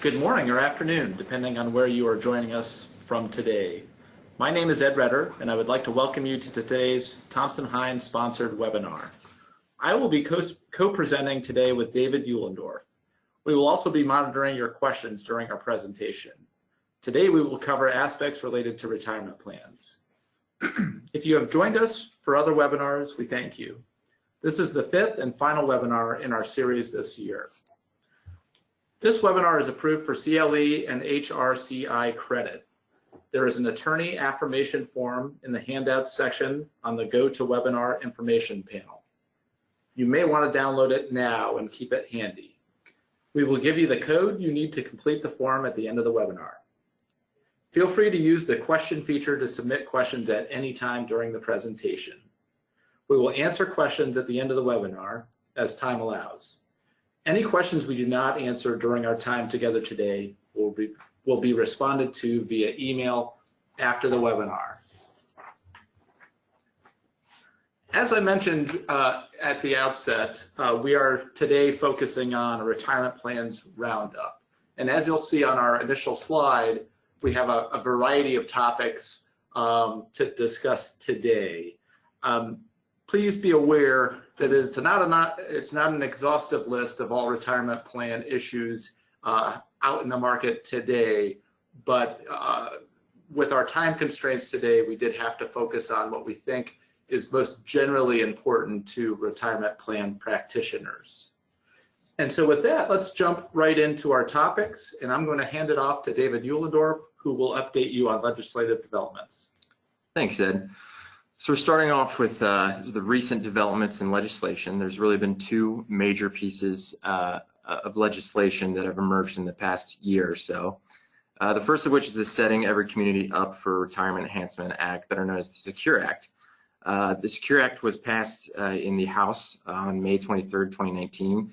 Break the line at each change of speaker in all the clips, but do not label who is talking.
Good morning or afternoon, depending on where you are joining us from today. My name is Ed Redder, and I would like to welcome you to today's Thompson Hine sponsored webinar. I will be co-presenting today with David Uhlendorf. We will also be monitoring your questions during our presentation. Today we will cover aspects related to retirement plans. If you have joined us for other webinars, we thank you. This is the fifth and final webinar in our series this year. This webinar is approved for CLE and HRCI credit. There is an attorney affirmation form in the handouts section on the Go to Webinar information panel. You may want to download it now and keep it handy. We will give you the code you need to complete the form at the end of the webinar. Feel free to use the question feature to submit questions at any time during the presentation. We will answer questions at the end of the webinar as time allows. Any questions we do not answer during our time together today will be responded to via email after the webinar. As I mentioned at the outset, we are today focusing on a retirement plans roundup. And as you'll see on our initial slide, we have a variety of topics to discuss today. Please be aware that it's not an exhaustive list of all retirement plan issues out in the market today, but with our time constraints today, we did have to focus on what we think is most generally important to retirement plan practitioners. And so with that, let's jump right into our topics, and I'm going to hand it off to David Uhlendorf, who will update you on legislative developments.
Thanks, Ed. So we're starting off with the recent developments in legislation. There's really been two major pieces of legislation that have emerged in the past year or so. The first of which is the Setting Every Community Up for Retirement Enhancement Act, better known as the Secure Act. The Secure Act was passed in the House on May 23rd, 2019,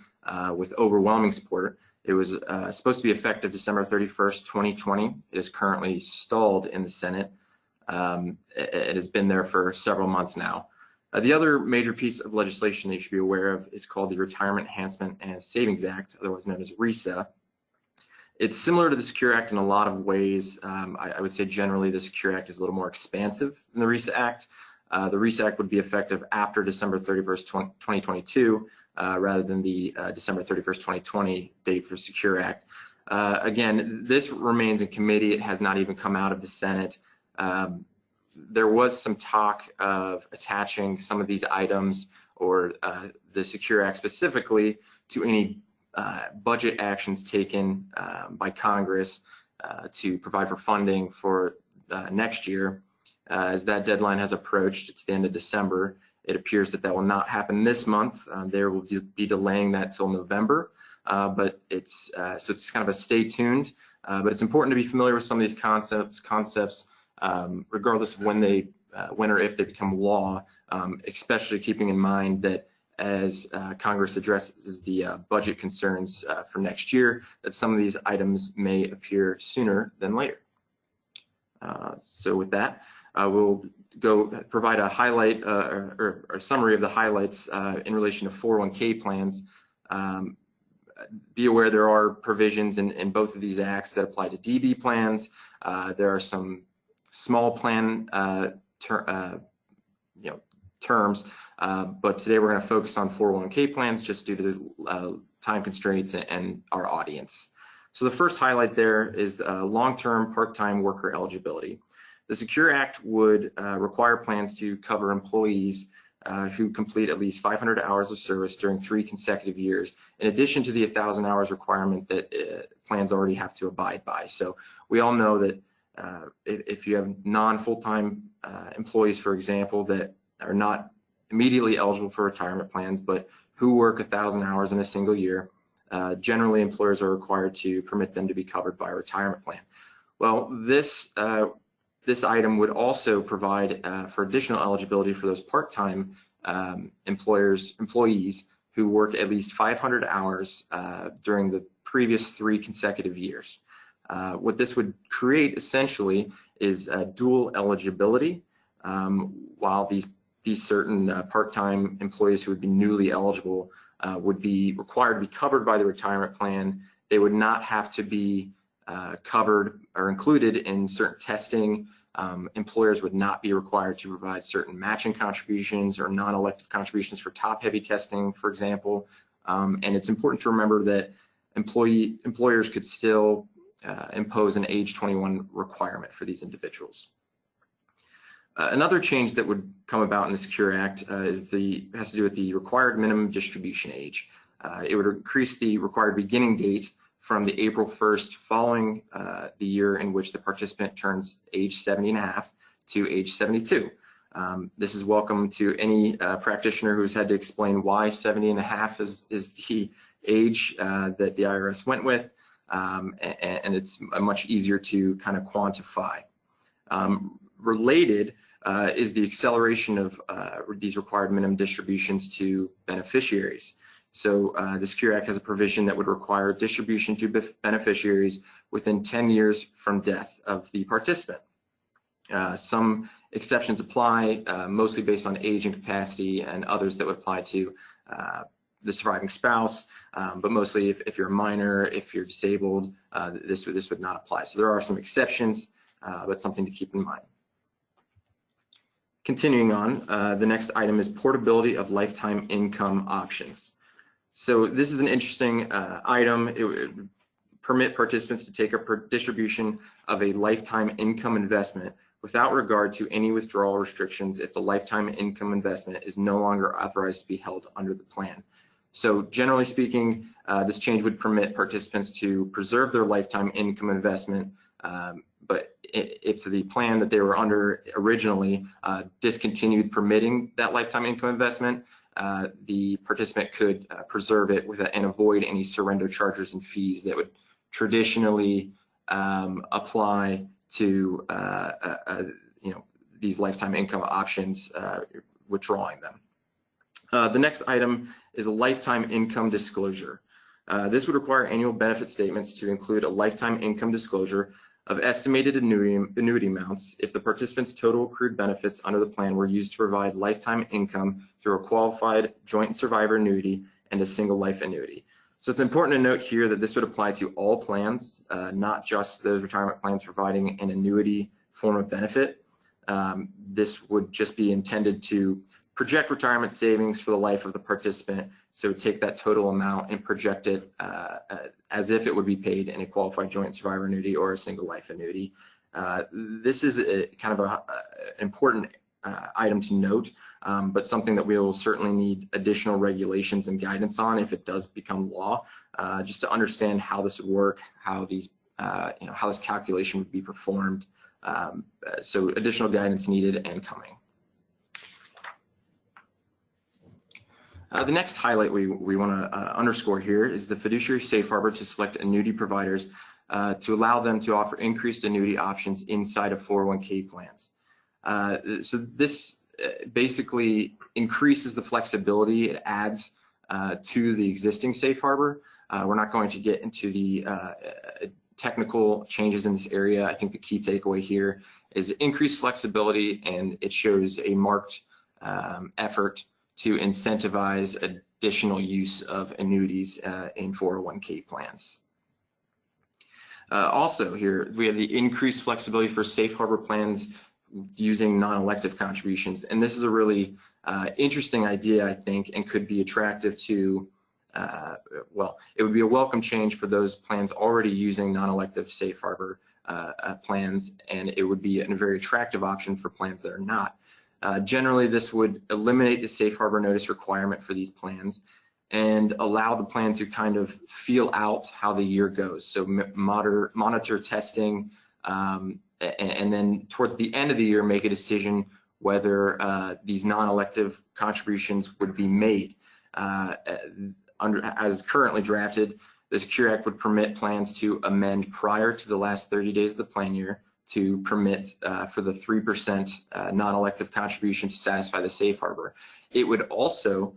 with overwhelming support. It was supposed to be effective December 31st, 2020. It is currently stalled in the Senate. It has been there for several months now. The other major piece of legislation that you should be aware of is called the Retirement Enhancement and Savings Act, otherwise known as RESA. It's similar to the Secure Act in a lot of ways. I would say generally the Secure Act is a little more expansive than the RESA Act. The RESA Act would be effective after December 31st, 2022, rather than the December 31st, 2020 date for Secure Act. Again, this remains in committee. It has not even come out of the Senate. There was some talk of attaching some of these items, or the Secure Act specifically, to any budget actions taken by Congress to provide for funding for next year. As that deadline has approached, it's the end of December. It appears that that will not happen this month. They will be delaying that till November, but it's kind of a stay tuned. But it's important to be familiar with some of these concepts. Regardless of when or if they become law, especially keeping in mind that as Congress addresses the budget concerns for next year, that some of these items may appear sooner than later. So with that, we'll go provide a highlight or a summary of the highlights in relation to 401k plans. Be aware there are provisions in both of these acts that apply to DB plans. There are some small plan terms, but today we're going to focus on 401k plans just due to the time constraints and our audience. So the first highlight there is long-term part-time worker eligibility. The Secure Act would require plans to cover employees who complete at least 500 hours of service during 3 consecutive years, in addition to the 1,000 hours requirement that plans already have to abide by. So we all know that if you have non-full-time employees, for example, that are not immediately eligible for retirement plans, but who work 1,000 hours in a single year, generally employers are required to permit them to be covered by a retirement plan. Well, this item would also provide for additional eligibility for those part-time employees who work at least 500 hours during the previous 3 consecutive years. What this would create essentially is dual eligibility, while these certain part-time employees who would be newly eligible would be required to be covered by the retirement plan. they would not have to be covered or included in certain testing. Employers would not be required to provide certain matching contributions or non-elective contributions for top-heavy testing, for example. And it's important to remember that employers could still impose an age 21 requirement for these individuals. Another change that would come about in the Secure Act has to do with the required minimum distribution age. It would increase the required beginning date from the April 1st following the year in which the participant turns age 70 and a half to age 72. This is welcome to any practitioner who's had to explain why 70 and a half is the age that the IRS went with, and it's much easier to kind of quantify. Related is the acceleration of these required minimum distributions to beneficiaries. So the Secure Act has a provision that would require distribution to beneficiaries within 10 years from death of the participant. Some exceptions apply, mostly based on age and capacity, and others that would apply to the surviving spouse, but mostly if you're a minor, if you're disabled, this would not apply. So there are some exceptions, but something to keep in mind. Continuing on, the next item is portability of lifetime income options. So this is an interesting item. It would permit participants to take a distribution of a lifetime income investment without regard to any withdrawal restrictions if the lifetime income investment is no longer authorized to be held under the plan. So generally speaking, this change would permit participants to preserve their lifetime income investment, but if the plan that they were under originally discontinued permitting that lifetime income investment, the participant could preserve it and avoid any surrender charges and fees that would traditionally apply to these lifetime income options, withdrawing them. The next item is a lifetime income disclosure. This would require annual benefit statements to include a lifetime income disclosure of estimated annuity amounts if the participant's total accrued benefits under the plan were used to provide lifetime income through a qualified joint survivor annuity and a single life annuity. So it's important to note here that this would apply to all plans, not just those retirement plans providing an annuity form of benefit. This would just be intended to project retirement savings for the life of the participant. So take that total amount and project it as if it would be paid in a qualified joint survivor annuity or a single life annuity. This is kind of an important item to note, but something that we will certainly need additional regulations and guidance on if it does become law, just to understand how this would work, how these, how this calculation would be performed. So additional guidance needed and coming. The next highlight we want to underscore here is the fiduciary safe harbor to select annuity providers to allow them to offer increased annuity options inside of 401k plans. So this basically increases the flexibility. It adds to the existing safe harbor. We're not going to get into the technical changes in this area. I think the key takeaway here is increased flexibility, and it shows a marked effort to incentivize additional use of annuities in 401k plans. Also here, we have the increased flexibility for safe harbor plans using non-elective contributions. And this is a really interesting idea, I think, and could be attractive to, well, it would be a welcome change for those plans already using non-elective safe harbor plans, and it would be a very attractive option for plans that are not. Generally, this would eliminate the safe harbor notice requirement for these plans and allow the plan to kind of feel out how the year goes. So monitor testing, and then towards the end of the year, make a decision whether these non-elective contributions would be made. As currently drafted, the Secure Act would permit plans to amend prior to the last 30 days of the plan year to permit for the 3% non-elective contribution to satisfy the safe harbor. It would also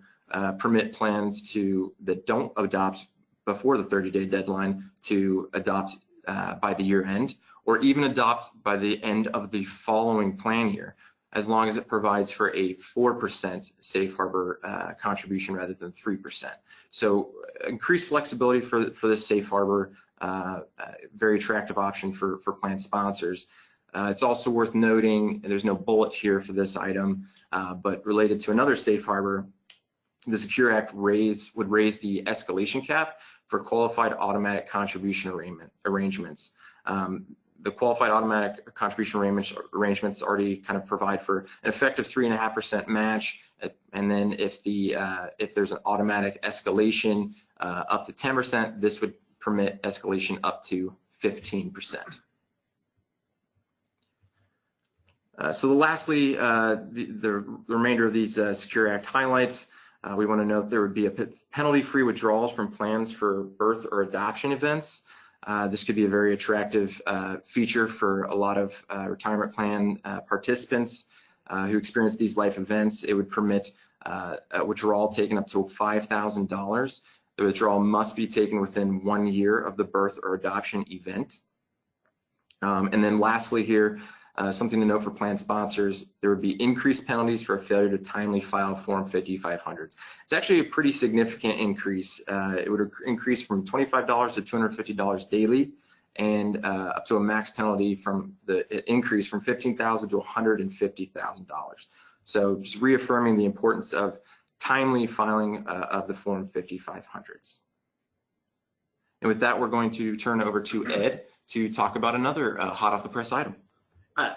permit plans that don't adopt before the 30-day deadline to adopt by the year end, or even adopt by the end of the following plan year. as long as it provides for a 4% safe harbor contribution rather than 3%. So increased flexibility for this safe harbor, very attractive option for plan sponsors. It's also worth noting, there's no bullet here for this item, but related to another safe harbor, the Secure Act would raise the escalation cap for qualified automatic contribution arrangements. The qualified automatic contribution arrangements already kind of provide for an effective 3.5% match, and then if there's an automatic escalation up to 10%, this would permit escalation up to 15%. So lastly, the remainder of these Secure Act highlights, we want to note there would be a penalty-free withdrawals from plans for birth or adoption events. This could be a very attractive feature for a lot of retirement plan participants who experience these life events. It would permit a withdrawal taken up to $5,000. The withdrawal must be taken within 1 year of the birth or adoption event. And then lastly here, something to note for plan sponsors, there would be increased penalties for a failure to timely file Form 5500s. It's actually a pretty significant increase. It would increase from $25 to $250 daily, and up to a max penalty from the increase from $15,000 to $150,000. So just reaffirming the importance of timely filing of the Form 5500s. And with that, we're going to turn over to Ed to talk about another hot off the press item.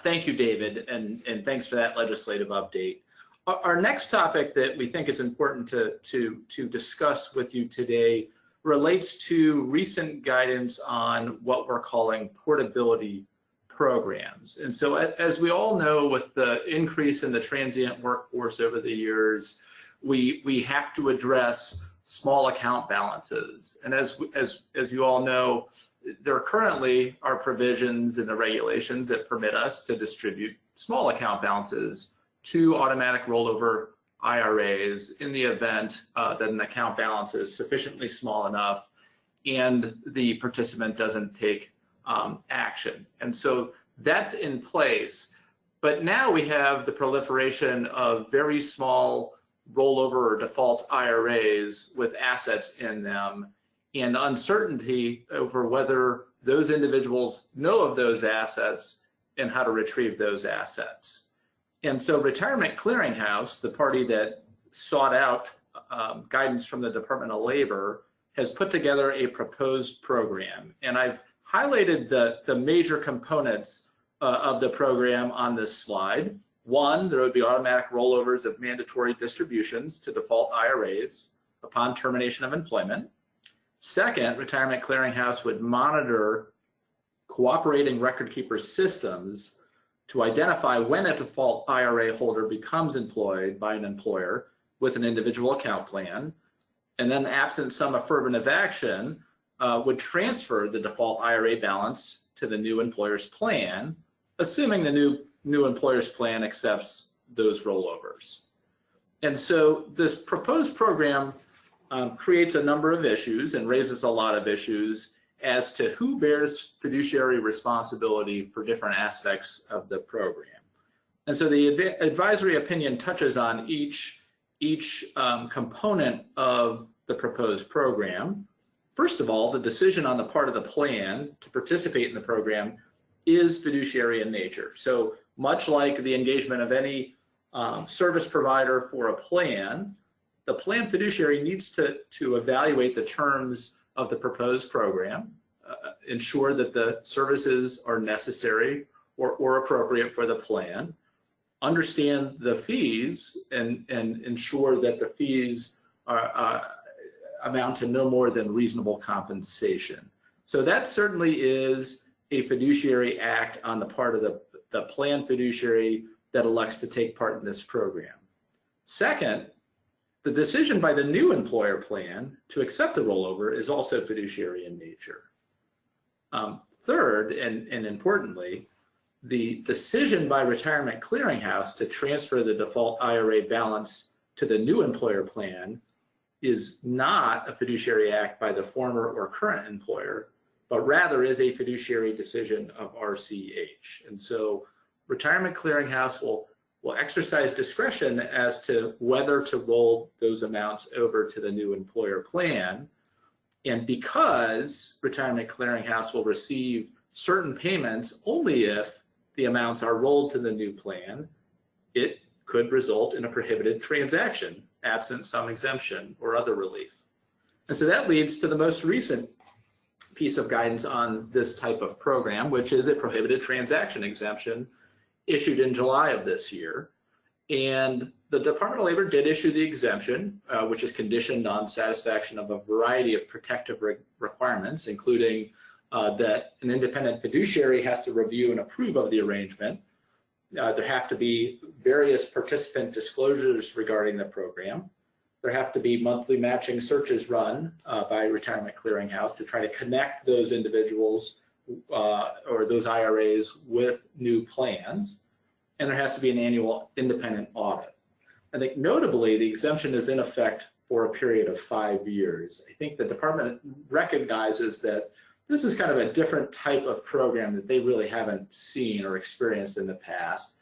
Thank you, David, and thanks for that legislative update. Our next topic that we think is important to discuss with you today relates to recent guidance on what we're calling portability programs. And so as we all know, with the increase in the transient workforce over the years, we have to address small account balances. And as you all know, there currently are provisions in the regulations that permit us to distribute small account balances to automatic rollover IRAs in the event that an account balance is sufficiently small enough and the participant doesn't take action. And so that's in place. But now we have the proliferation of very small rollover or default IRAs with assets in them, and uncertainty over whether those individuals know of those assets and how to retrieve those assets. And so Retirement Clearinghouse, the party that sought out guidance from the Department of Labor, has put together a proposed program. And I've highlighted the major components of the program on this slide. One, there would be automatic rollovers of mandatory distributions to default IRAs upon termination of employment. Second, Retirement Clearinghouse would monitor cooperating record keeper systems to identify when a default IRA holder becomes employed by an employer with an individual account plan, and then absent some affirmative action, would transfer the default IRA balance to the new employer's plan, assuming the new employer's plan accepts those rollovers. And so this proposed program creates a number of issues and raises a lot of issues as to who bears fiduciary responsibility for different aspects of the program. And so the advisory opinion touches on each component of the proposed program. First of all, the decision on the part of the plan to participate in the program is fiduciary in nature. So much like the engagement of any service provider for a plan, the plan fiduciary needs to evaluate the terms of the proposed program, ensure that the services are necessary or appropriate for the plan, understand the fees, and ensure that the fees amount to no more than reasonable compensation. So that certainly is a fiduciary act on the part of the plan fiduciary that elects to take part in this program. Second, the decision by the new employer plan to accept the rollover is also fiduciary in nature. Third, and importantly, the decision by Retirement Clearinghouse to transfer the default IRA balance to the new employer plan is not a fiduciary act by the former or current employer, but rather is a fiduciary decision of RCH. And so Retirement Clearinghouse will will exercise discretion as to whether to roll those amounts over to the new employer plan. And because Retirement Clearinghouse will receive certain payments only if the amounts are rolled to the new plan, it could result in a prohibited transaction, absent some exemption or other relief. And so that leads to the most recent piece of guidance on this type of program, which is a prohibited transaction exemption issued in July of this year. And the Department of Labor did issue the exemption, which is conditioned on satisfaction of a variety of protective requirements, including that an independent fiduciary has to review and approve of the arrangement. There have to be various participant disclosures regarding the program. There have to be monthly matching searches run by Retirement Clearinghouse to try to connect those individuals or those IRAs with new plans. And there has to be an annual independent audit. I think notably, the exemption is in effect for a period of 5 years. I think the department recognizes that this is kind of a different type of program that they really haven't seen or experienced in the past.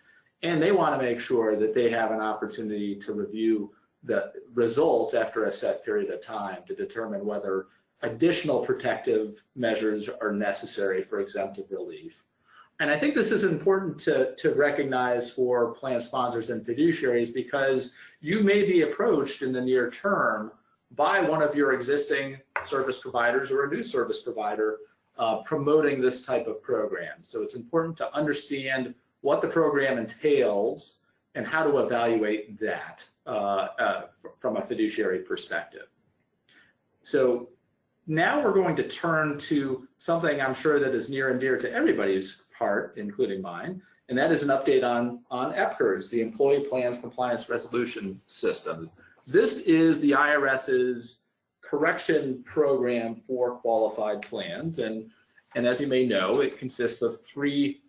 And they want to make sure that they have an opportunity to review the results after a set period of time to determine whether additional protective measures are necessary for exemptive relief. And I think this is important to recognize for plan sponsors and fiduciaries, because you may be approached in the near term by one of your existing service providers or a new service provider promoting this type of program. So it's important to understand what the program entails and how to evaluate that from a fiduciary perspective. So now we're going to turn to something I'm sure that is near and dear to everybody's heart, including mine, and that is an update on EPCRS, the Employee Plans Compliance Resolution System. This is the IRS's correction program for qualified plans, and as you may know, it consists of 3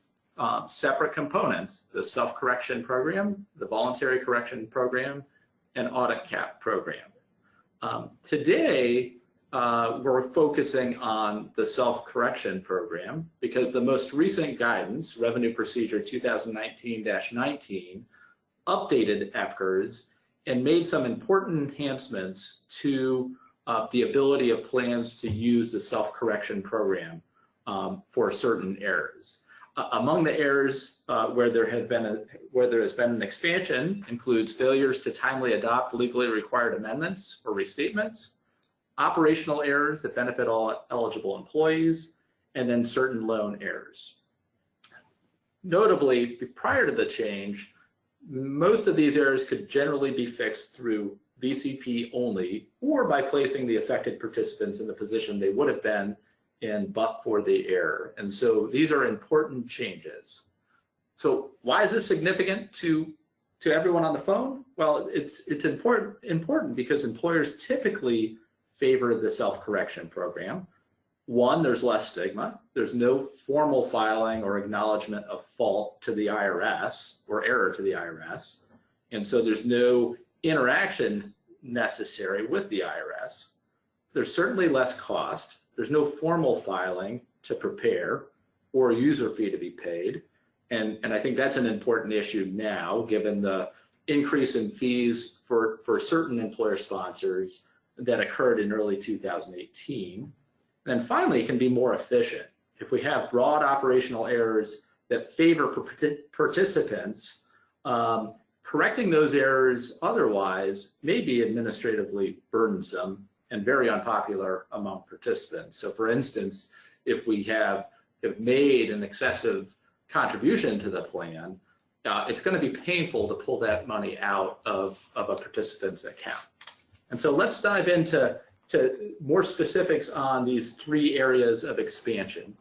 separate components: the self-correction program, the voluntary correction program, and audit cap program. Today, we're focusing on the self-correction program because the most recent guidance, Revenue Procedure 2019-19, updated EPCRS and made some important enhancements to the ability of plans to use the self-correction program for certain errors. Among the errors where there has been an expansion includes failures to timely adopt legally required amendments or restatements, operational errors that benefit all eligible employees, and then certain loan errors. Notably, prior to the change, most of these errors could generally be fixed through VCP only, or by placing the affected participants in the position they would have been in but for the error. And so these are important changes. So why is this significant to everyone on the phone? Well, it's important because employers typically favor the self-correction program. One, there's less stigma. There's no formal filing or acknowledgement of fault to the IRS or error to the IRS. And so there's no interaction necessary with the IRS. There's certainly less cost. There's no formal filing to prepare or a user fee to be paid. And I think that's an important issue now, given the increase in fees for certain employer sponsors that occurred in early 2018. And then finally, it can be more efficient. If we have broad operational errors that favor participants, correcting those errors otherwise may be administratively burdensome and very unpopular among participants. So for instance, if we have made an excessive contribution to the plan, it's going to be painful to pull that money out of a participant's account. And so let's dive into more specifics on these 3 areas of expansion.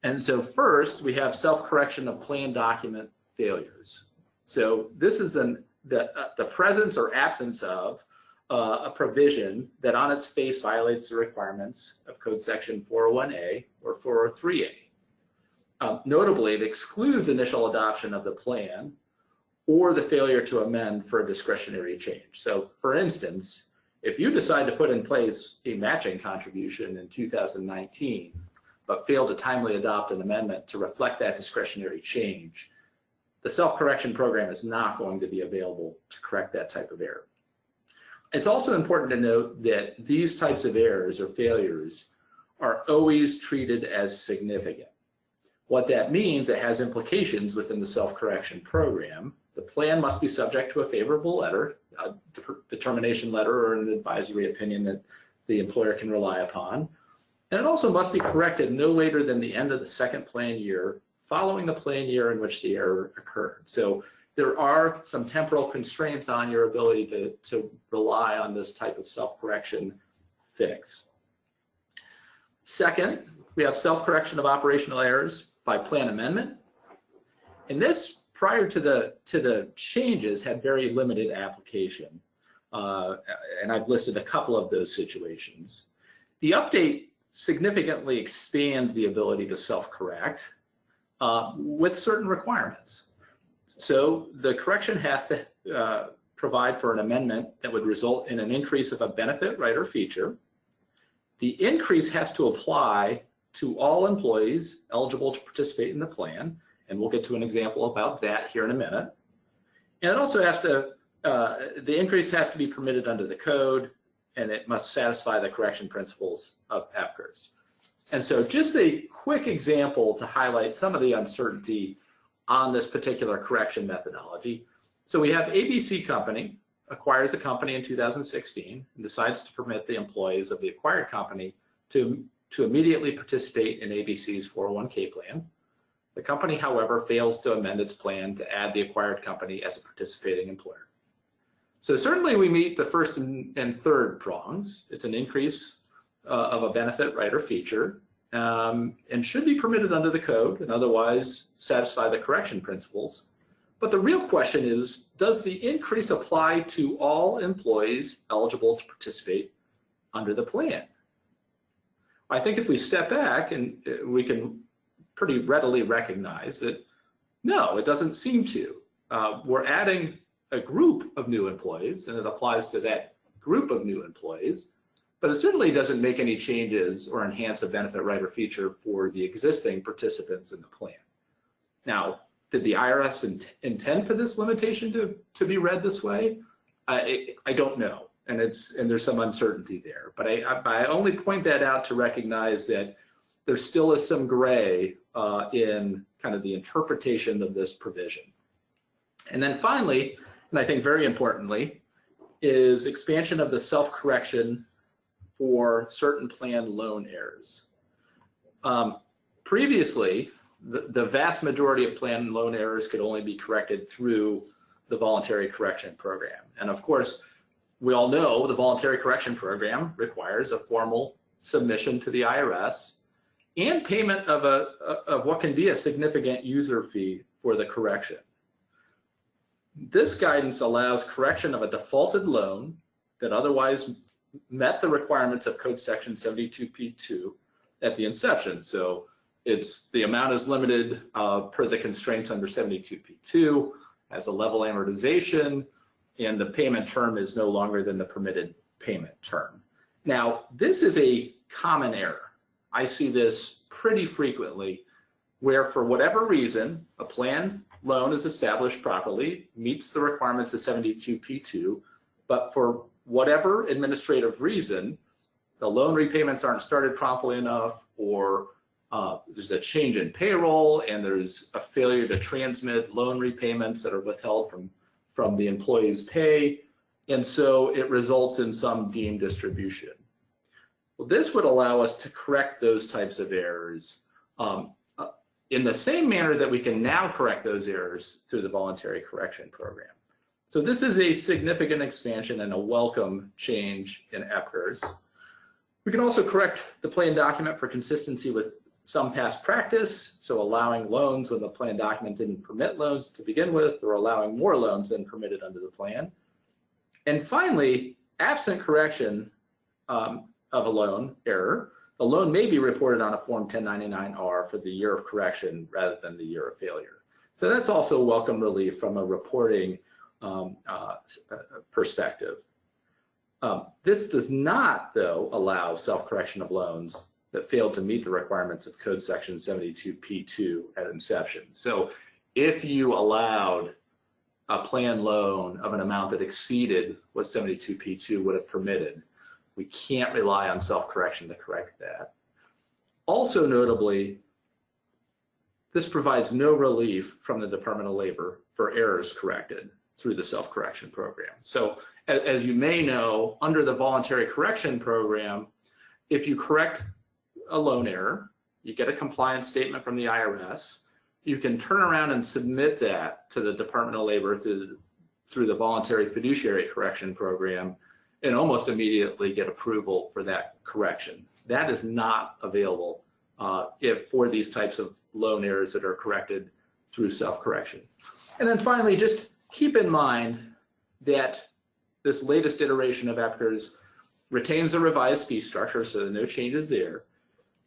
And so first, we have self-correction of plan document failures. So this is the presence or absence of a provision that on its face violates the requirements of Code Section 401A or 403A. Notably, it excludes initial adoption of the plan or the failure to amend for a discretionary change. So for instance, if you decide to put in place a matching contribution in 2019, but fail to timely adopt an amendment to reflect that discretionary change, the self-correction program is not going to be available to correct that type of error. It's also important to note that these types of errors or failures are always treated as significant. What that means, it has implications within the self-correction program. The plan must be subject to a favorable letter, a determination letter or an advisory opinion that the employer can rely upon. And it also must be corrected no later than the end of the second plan year following the plan year in which the error occurred. So there are some temporal constraints on your ability to rely on this type of self-correction fix. Second, we have self-correction of operational errors by plan amendment. And this, prior to the changes, had very limited application. And I've listed a couple of those situations. The update significantly expands the ability to self-correct with certain requirements. So the correction has to provide for an amendment that would result in an increase of a benefit, right, or feature. The increase has to apply to all employees eligible to participate in the plan, and we'll get to an example about that here in a minute. And it also has to, the increase has to be permitted under the code, and it must satisfy the correction principles of EPCRS. And so just a quick example to highlight some of the uncertainty on this particular correction methodology. So we have ABC Company acquires a company in 2016 and decides to permit the employees of the acquired company to immediately participate in ABC's 401k plan. The company, however, fails to amend its plan to add the acquired company as a participating employer. So certainly we meet the first and third prongs. It's an increase of a benefit, right, or feature, and should be permitted under the code and otherwise satisfy the correction principles. But the real question is, does the increase apply to all employees eligible to participate under the plan? I think if we step back, and we can pretty readily recognize that no, it doesn't seem to. We're adding a group of new employees, and it applies to that group of new employees, but it certainly doesn't make any changes or enhance a benefit, right, or feature for the existing participants in the plan. Now, did the IRS intend for this limitation to be read this way? I don't know, and there's some uncertainty there. But I only point that out to recognize that there still is some gray in kind of the interpretation of this provision. And then finally, and I think very importantly, is expansion of the self-correction for certain plan loan errors. Previously, the vast majority of plan loan errors could only be corrected through the voluntary correction program. And of course, we all know the voluntary correction program requires a formal submission to the IRS and payment of what can be a significant user fee for the correction. This guidance allows correction of a defaulted loan that otherwise met the requirements of Code Section 72P2 at the inception. So the amount is limited per the constraints under 72P2, has a level amortization, and the payment term is no longer than the permitted payment term. Now, this is a common error. I see this pretty frequently, where for whatever reason, a plan loan is established properly, meets the requirements of 72P2, but for whatever administrative reason, the loan repayments aren't started promptly enough, or there's a change in payroll and there's a failure to transmit loan repayments that are withheld from the employee's pay, and so it results in some deemed distribution. Well, this would allow us to correct those types of errors in the same manner that we can now correct those errors through the voluntary correction program. So this is a significant expansion and a welcome change in EPCRS. We can also correct the plan document for consistency with some past practice, so allowing loans when the plan document didn't permit loans to begin with, or allowing more loans than permitted under the plan. And finally, absent correction of a loan error, the loan may be reported on a Form 1099-R for the year of correction rather than the year of failure. So that's also welcome relief from a reporting perspective. This does not, though, allow self-correction of loans that failed to meet the requirements of Code Section 72P2 at inception. So if you allowed a planned loan of an amount that exceeded what 72P2 would have permitted. We can't rely on self-correction to correct that. Also notably, this provides no relief from the Department of Labor for errors corrected through the self-correction program. So as you may know, under the voluntary correction program, if you correct a loan error, you get a compliance statement from the IRS, you can turn around and submit that to the Department of Labor through the voluntary fiduciary correction program and almost immediately get approval for that correction. That is not available for these types of loan errors that are corrected through self-correction. And then finally, just keep in mind that this latest iteration of EPCRS retains a revised fee structure, so there are no changes there,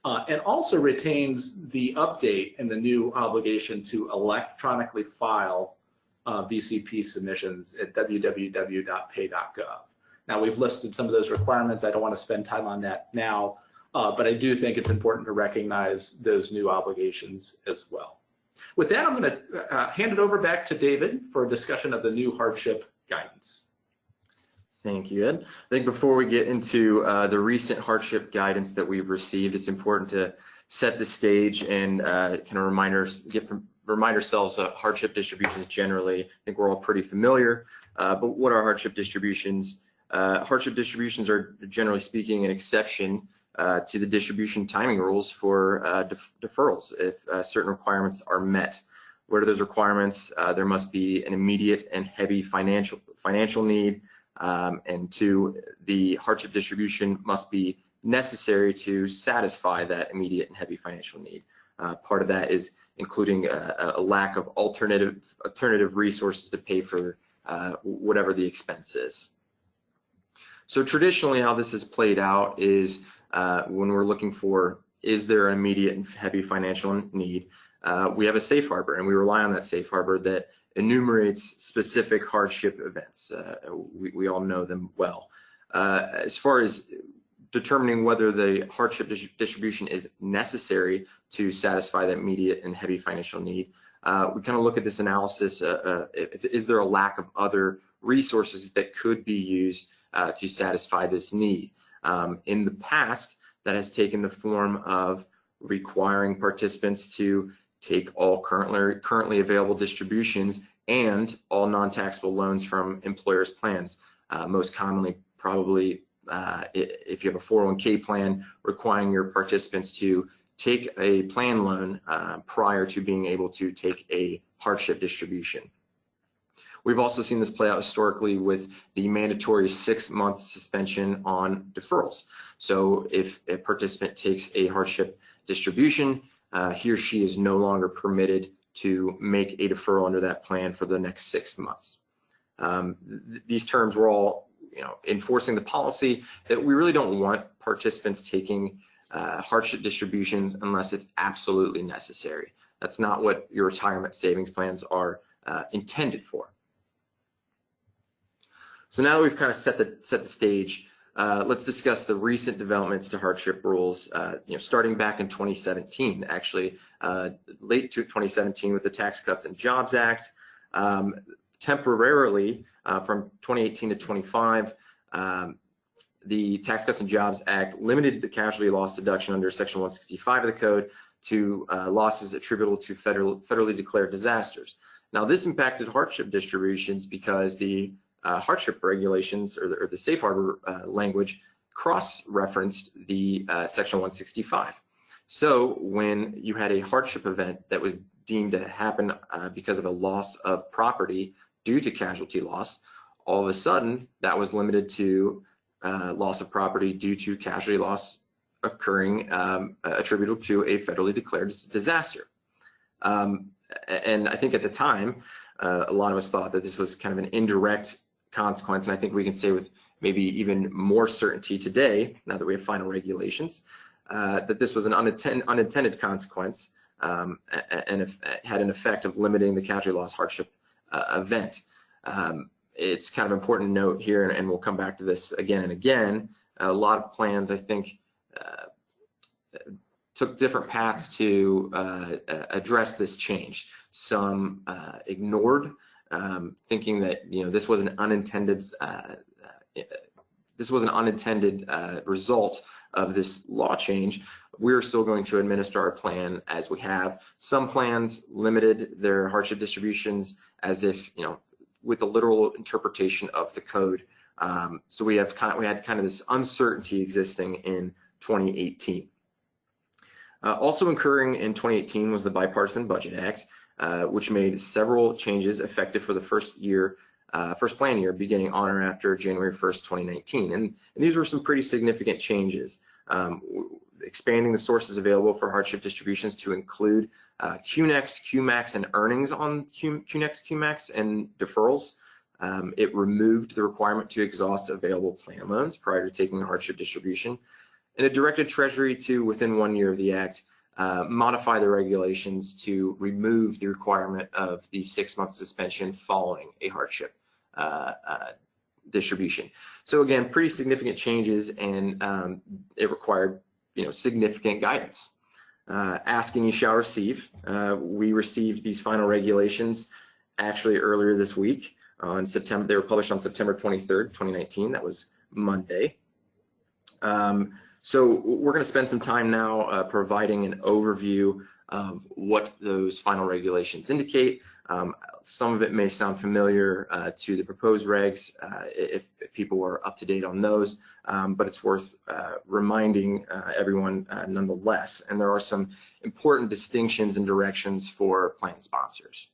and also retains the update and the new obligation to electronically file VCP submissions at www.pay.gov. Now, we've listed some of those requirements. I don't want to spend time on that now, but I do think it's important to recognize those new obligations as well. With that, I'm going to hand it over back to David for a discussion of the new hardship guidance.
Thank you, Ed. I think before we get into the recent hardship guidance that we've received, it's important to set the stage and kind of remind ourselves of hardship distributions generally. I think we're all pretty familiar, but what are hardship distributions? Hardship distributions are, generally speaking, an exception to the distribution timing rules for deferrals if certain requirements are met. What are those requirements? There must be an immediate and heavy financial need, and two, the hardship distribution must be necessary to satisfy that immediate and heavy financial need. Part of that is including a lack of alternative resources to pay for whatever the expense is. So traditionally, how this is played out is when we're looking for, is there an immediate and heavy financial need? We have a safe harbor, and we rely on that safe harbor that enumerates specific hardship events. We all know them well. As far as determining whether the hardship distribution is necessary to satisfy that immediate and heavy financial need, we kind of look at this analysis, is there a lack of other resources that could be used to satisfy this need? In the past, that has taken the form of requiring participants to take all currently available distributions and all non-taxable loans from employers' plans. Most commonly, probably, if you have a 401k plan, requiring your participants to take a plan loan prior to being able to take a hardship distribution. We've also seen this play out historically with the mandatory 6-month suspension on deferrals. So if a participant takes a hardship distribution, he or she is no longer permitted to make a deferral under that plan for the next 6 months. These terms were all, enforcing the policy that we really don't want participants taking hardship distributions unless it's absolutely necessary. That's not what your retirement savings plans are intended for. So now that we've kind of set the stage, let's discuss the recent developments to hardship rules. Starting back in 2017, actually, late 2017 with the Tax Cuts and Jobs Act. Temporarily, from 2018 to 25, the Tax Cuts and Jobs Act limited the casualty loss deduction under Section 165 of the Code to losses attributable to federally declared disasters. Now, this impacted hardship distributions because the hardship regulations or the safe harbor language cross-referenced the Section 165. So when you had a hardship event that was deemed to happen because of a loss of property due to casualty loss, all of a sudden that was limited to loss of property due to casualty loss occurring attributable to a federally declared disaster. And I think at the time, a lot of us thought that this was kind of an indirect consequence, and I think we can say with maybe even more certainty today, now that we have final regulations, that this was an unintended consequence and had an effect of limiting the casualty loss hardship event. It's kind of important to note here, and we'll come back to this again and again, a lot of plans, I think, took different paths to address this change. some ignored, thinking that this was an unintended result of this law change. We're still going to administer our plan as we have. Some plans limited their hardship distributions as if, with the literal interpretation of the code. So we had kind of this uncertainty existing in 2018. Also occurring in 2018 was the Bipartisan Budget Act, which made several changes effective for the first plan year beginning on or after January 1st, 2019. And these were some pretty significant changes. Expanding the sources available for hardship distributions to include QNEX, QMAX, and earnings on QNEX, QMAX, and deferrals. It removed the requirement to exhaust available plan loans prior to taking a hardship distribution. And it directed Treasury to, within 1 year of the act, modify the regulations to remove the requirement of the 6-month suspension following a hardship distribution. So again, pretty significant changes, and it required significant guidance. Ask and you shall receive. We received these final regulations actually earlier this week on September. They were published on September 23rd, 2019. That was Monday. So we're going to spend some time now providing an overview of what those final regulations indicate. Some of it may sound familiar to the proposed regs if people were up to date on those, but it's worth reminding everyone nonetheless. And there are some important distinctions and directions for plan sponsors.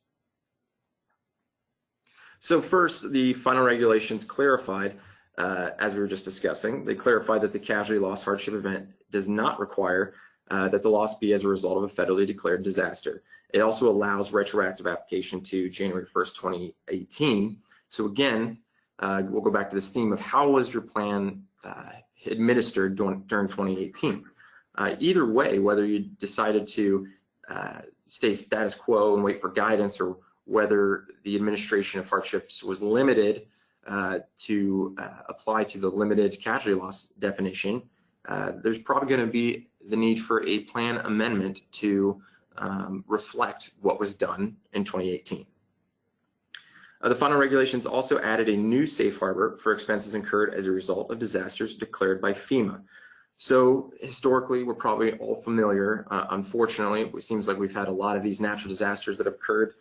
So first, the final regulations clarified, as we were just discussing, they clarified that the casualty loss hardship event does not require that the loss be as a result of a federally declared disaster. It also allows retroactive application to January 1st, 2018. So again, we'll go back to this theme of how was your plan administered during 2018. Either way, whether you decided to stay status quo and wait for guidance, or whether the administration of hardships was limited to apply to the limited casualty loss definition, there's probably going to be the need for a plan amendment to reflect what was done in 2018. The final regulations also added a new safe harbor for expenses incurred as a result of disasters declared by FEMA. So historically, we're probably all familiar. Unfortunately, it seems like we've had a lot of these natural disasters that have occurred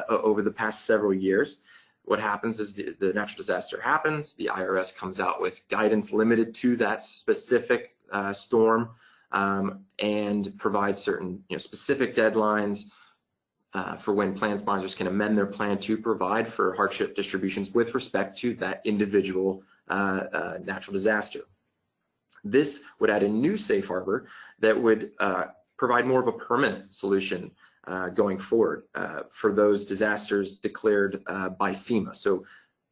over the past several years. What happens is the natural disaster happens, the IRS comes out with guidance limited to that specific storm, and provides certain specific deadlines for when plan sponsors can amend their plan to provide for hardship distributions with respect to that individual natural disaster. This would add a new safe harbor that would provide more of a permanent solution going forward for those disasters declared by FEMA. So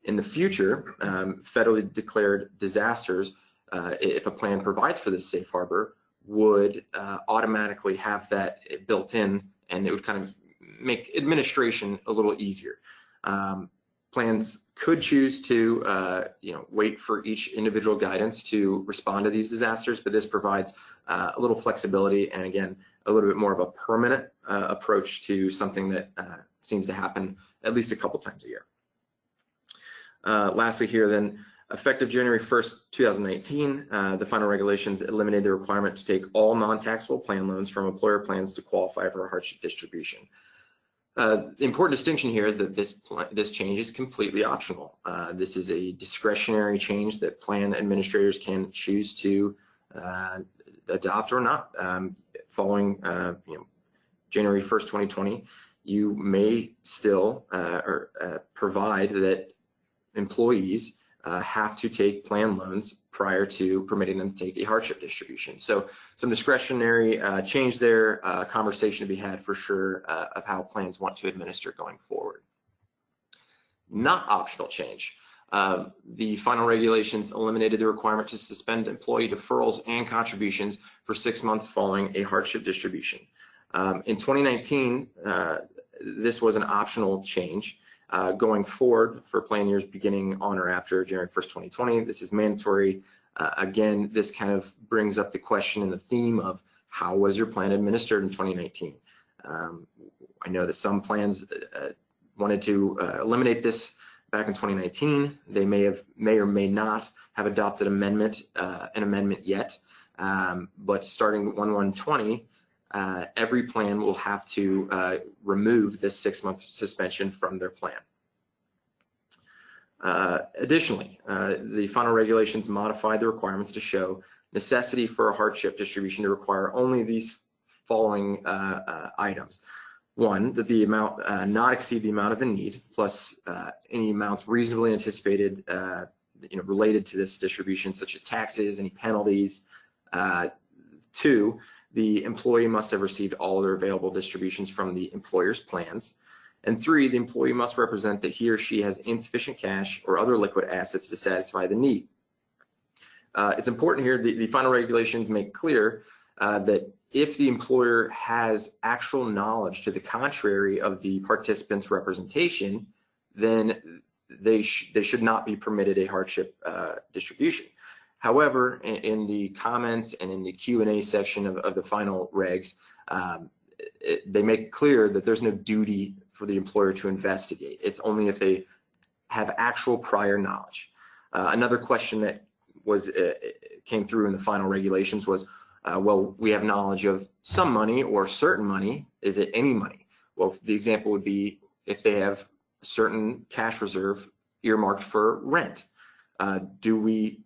in the future, federally declared disasters, if a plan provides for this safe harbor, would automatically have that built in, and it would kind of make administration a little easier. Plans could choose to wait for each individual guidance to respond to these disasters, but this provides a little flexibility, and again, a little bit more of a permanent approach to something that seems to happen at least a couple times a year. Lastly here then, effective January 1st, 2019, the final regulations eliminated the requirement to take all non-taxable plan loans from employer plans to qualify for a hardship distribution. The important distinction here is that this change is completely optional. This is a discretionary change that plan administrators can choose to adopt or not. Following January 1st, 2020, you may still provide that employees have to take plan loans prior to permitting them to take a hardship distribution. So some discretionary change there, conversation to be had for sure of how plans want to administer going forward. Not optional change. The final regulations eliminated the requirement to suspend employee deferrals and contributions for 6 months following a hardship distribution. In 2019, this was an optional change. Going forward for plan years beginning on or after January 1st, 2020, this is mandatory. Again, this kind of brings up the question and the theme of how was your plan administered in 2019? I know that some plans wanted to eliminate this back in 2019. They may or may not have adopted an amendment yet. But starting 1/1/20, every plan will have to remove this 6-month suspension from their plan. Additionally, the final regulations modified the requirements to show necessity for a hardship distribution to require only these following items. 1, that the amount not exceed the amount of the need, plus any amounts reasonably anticipated related to this distribution, such as taxes, any penalties. 2, the employee must have received all their available distributions from the employer's plans. And 3, the employee must represent that he or she has insufficient cash or other liquid assets to satisfy the need. It's important here, the final regulations make clear that if the employer has actual knowledge to the contrary of the participant's representation, then they should not be permitted a hardship distribution. However, in the comments and in the Q&A section of the final regs, they make clear that there's no duty for the employer to investigate. It's only if they have actual prior knowledge. Another question that came through in the final regulations was, well, we have knowledge of some money or certain money. Is it any money? Well, the example would be if they have a certain cash reserve earmarked for rent. Do we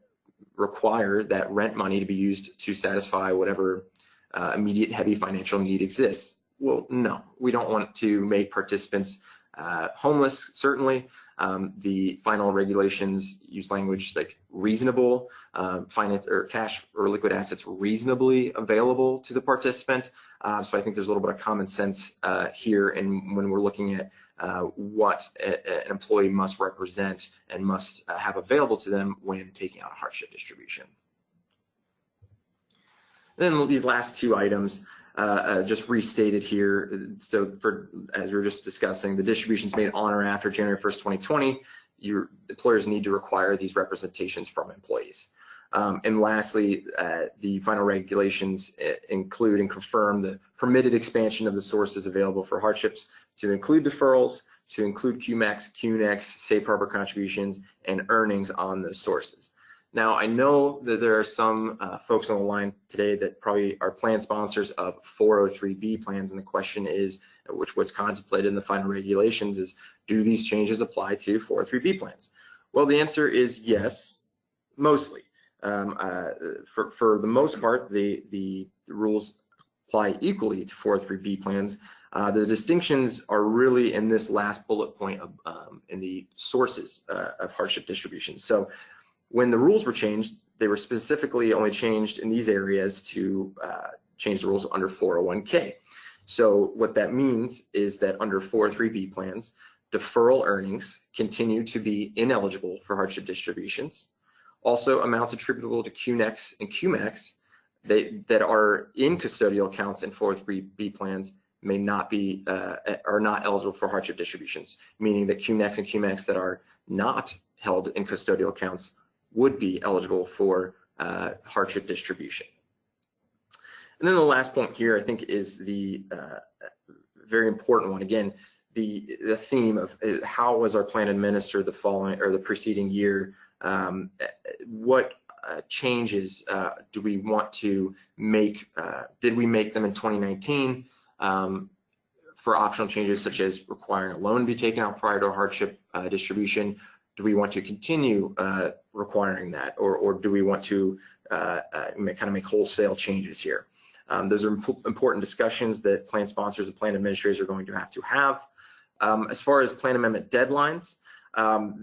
require that rent money to be used to satisfy whatever immediate heavy financial need exists? Well, no, we don't want to make participants homeless, certainly. The final regulations use language like reasonable, finance or cash or liquid assets reasonably available to the participant. So I think there's a little bit of common sense here, and when we're looking at what an employee must represent and must have available to them when taking out a hardship distribution. Then these last 2 items just restated here. So as we were just discussing, the distributions made on or after January 1st, 2020, your employers need to require these representations from employees. And lastly, the final regulations include and confirm the permitted expansion of the sources available for hardships to include deferrals, to include QMAX, QNEX, safe harbor contributions, and earnings on those sources. Now, I know that there are some folks on the line today that probably are plan sponsors of 403B plans, and the question is, which was contemplated in the final regulations, is do these changes apply to 403B plans? Well, the answer is yes, mostly. For the most part, the rules apply equally to 403B plans. The distinctions are really in this last bullet point in the sources of hardship distribution. So when the rules were changed, they were specifically only changed in these areas to change the rules under 401k. So what that means is that under 403B plans, deferral earnings continue to be ineligible for hardship distributions. Also, amounts attributable to QNEX and QMAX that are in custodial accounts in 403B plans may not be are not eligible for hardship distributions, meaning that QNEX and QMAX that are not held in custodial accounts would be eligible for hardship distribution. And then the last point here, I think, is the very important one. Again, the theme of how was our plan administered the following or the preceding year? What changes do we want to make? Did we make them in 2019 for optional changes such as requiring a loan to be taken out prior to a hardship distribution? Do we want to continue requiring that, or do we want to kind of make wholesale changes here? Those are important discussions that plan sponsors and plan administrators are going to have. As far as plan amendment deadlines,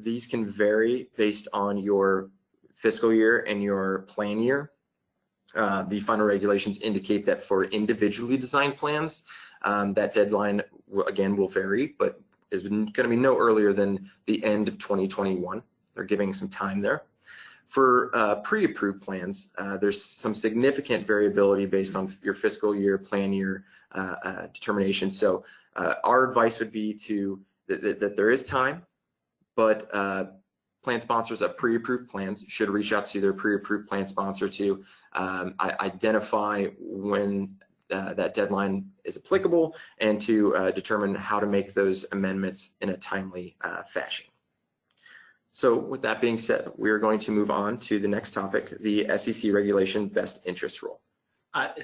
these can vary based on your fiscal year and your plan year. The final regulations indicate that for individually designed plans, that deadline will vary, but is going to be no earlier than the end of 2021. They're giving some time there. For pre-approved plans, there's some significant variability based on your fiscal year, plan year determination. So our advice would be that there is time, but plan sponsors of pre-approved plans should reach out to their pre-approved plan sponsor to identify when that deadline is applicable and to determine how to make those amendments in a timely fashion. So with that being said, we're going to move on to the next topic, the SEC regulation best interest rule.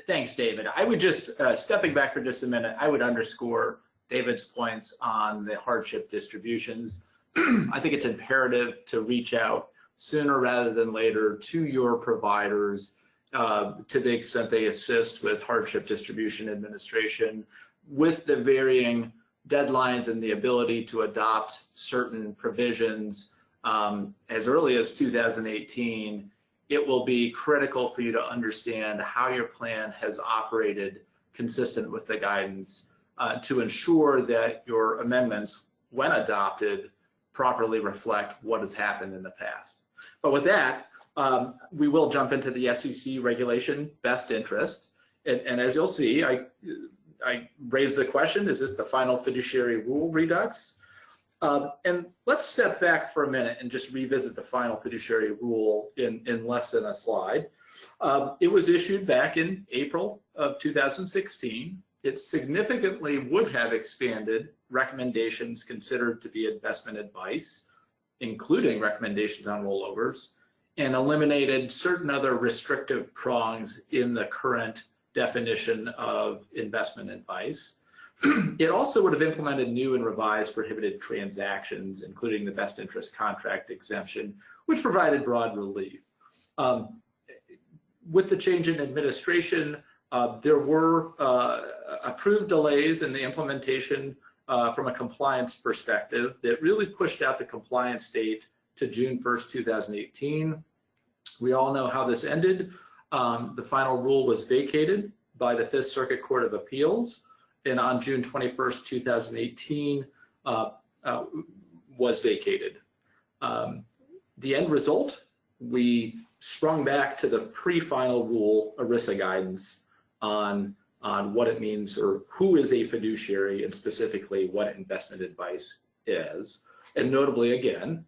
Thanks, David. I would just, stepping back for just a minute, I would underscore David's points on the hardship distributions. I think it's imperative to reach out sooner rather than later to your providers to the extent they assist with hardship distribution administration with the varying deadlines and the ability to adopt certain provisions as early as 2018. It will be critical for you to understand how your plan has operated consistent with the guidance to ensure that your amendments, when adopted, properly reflect what has happened in the past. But with that, we will jump into the SEC regulation best interest. And as you'll see, I raised the question, is this the final fiduciary rule redux? And let's step back for a minute and just revisit the final fiduciary rule in less than a slide. It was issued back in April of 2016. It significantly would have expanded recommendations considered to be investment advice, including recommendations on rollovers, and eliminated certain other restrictive prongs in the current definition of investment advice. It also would have implemented new and revised prohibited transactions, including the best interest contract exemption, which provided broad relief. With the change in administration, there were approved delays in the implementation from a compliance perspective that really pushed out the compliance date to June 1st, 2018. We all know how this ended. The final rule was vacated by the Fifth Circuit Court of Appeals, and on June 21st, 2018, was vacated. The end result, we sprung back to the pre-final rule ERISA guidance on what it means or who is a fiduciary and specifically what investment advice is. And notably, again,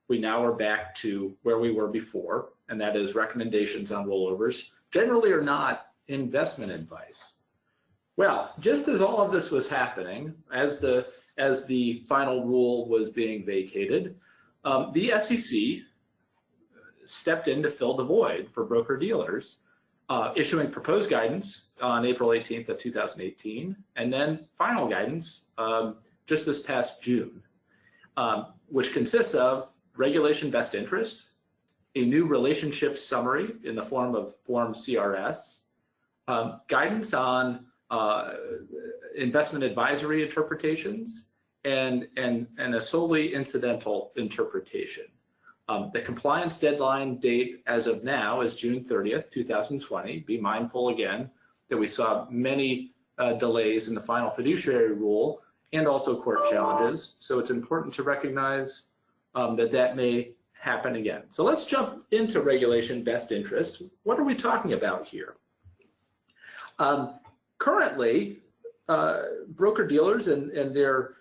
we now are back to where we were before, and that is recommendations on rollovers generally are not investment advice. Well, just as all of this was happening, as the final rule was being vacated, the SEC stepped in to fill the void for broker-dealers, issuing proposed guidance on April 18th of 2018, and then final guidance just this past June, which consists of regulation best interest, a new relationship summary in the form of Form CRS, guidance on investment advisory interpretations, and a solely incidental interpretation. The compliance deadline date as of now is June 30th, 2020. Be mindful again that we saw many delays in the final fiduciary rule and also court challenges. So it's important to recognize that may happen again. So let's jump into regulation best interest. What are we talking about here? Currently, broker-dealers and their